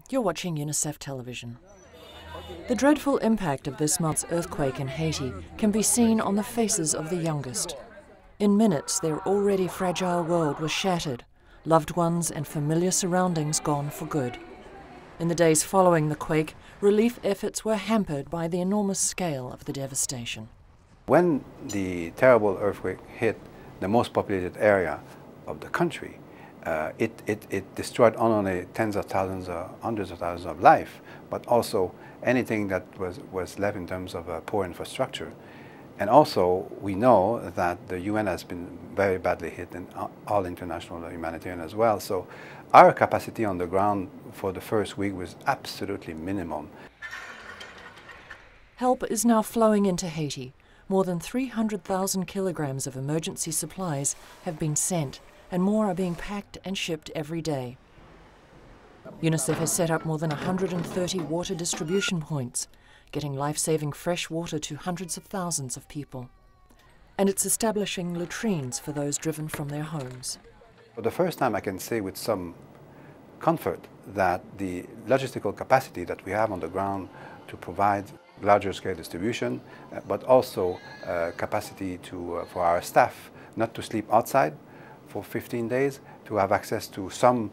You're watching UNICEF television. The dreadful impact of this month's earthquake in Haiti can be seen on the faces of the youngest. In minutes, their already fragile world was shattered, loved ones and familiar surroundings gone for good. In the days following the quake, relief efforts were hampered by the enormous scale of the devastation. When the terrible earthquake hit the most populated area of the country, it destroyed not only tens of thousands or hundreds of thousands of lives, but also anything that was left in terms of poor infrastructure. And also, we know that the UN has been very badly hit, and all international humanitarian as well. So our capacity on the ground for the first week was absolutely minimum. Help is now flowing into Haiti. More than 300,000 kilograms of emergency supplies have been sent, and more are being packed and shipped every day. UNICEF has set up more than 130 water distribution points, getting life-saving fresh water to hundreds of thousands of people. And it's establishing latrines for those driven from their homes. For the first time, I can say with some comfort that the logistical capacity that we have on the ground to provide larger scale distribution, but also capacity for our staff not to sleep outside for 15 days, to have access to some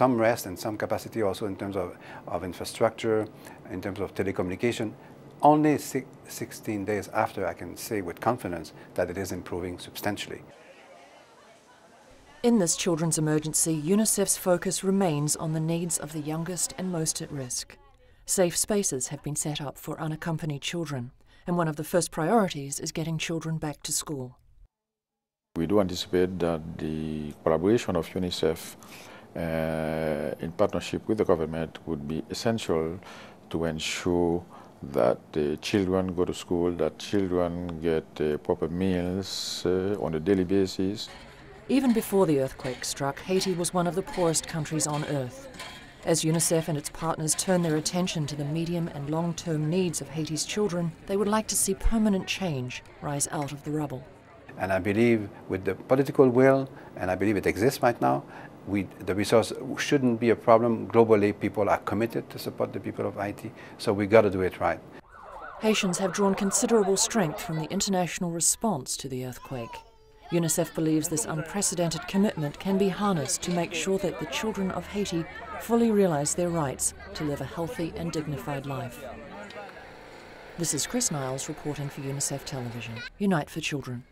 rest and some capacity also in terms of infrastructure, in terms of telecommunication. Only 16 days after, I can say with confidence that it is improving substantially. In this children's emergency, UNICEF's focus remains on the needs of the youngest and most at risk. Safe spaces have been set up for unaccompanied children, and one of the first priorities is getting children back to school. We do anticipate that the collaboration of UNICEF in partnership with the government would be essential to ensure that the children go to school, that children get proper meals on a daily basis. Even before the earthquake struck, Haiti was one of the poorest countries on earth. As UNICEF and its partners turn their attention to the medium and long-term needs of Haiti's children, they would like to see permanent change rise out of the rubble. And I believe with the political will, and I believe it exists right now, the resource shouldn't be a problem. Globally, people are committed to support the people of Haiti, so we got to do it right. Haitians have drawn considerable strength from the international response to the earthquake. UNICEF believes this unprecedented commitment can be harnessed to make sure that the children of Haiti fully realize their rights to live a healthy and dignified life. This is Chris Niles reporting for UNICEF Television. Unite for Children.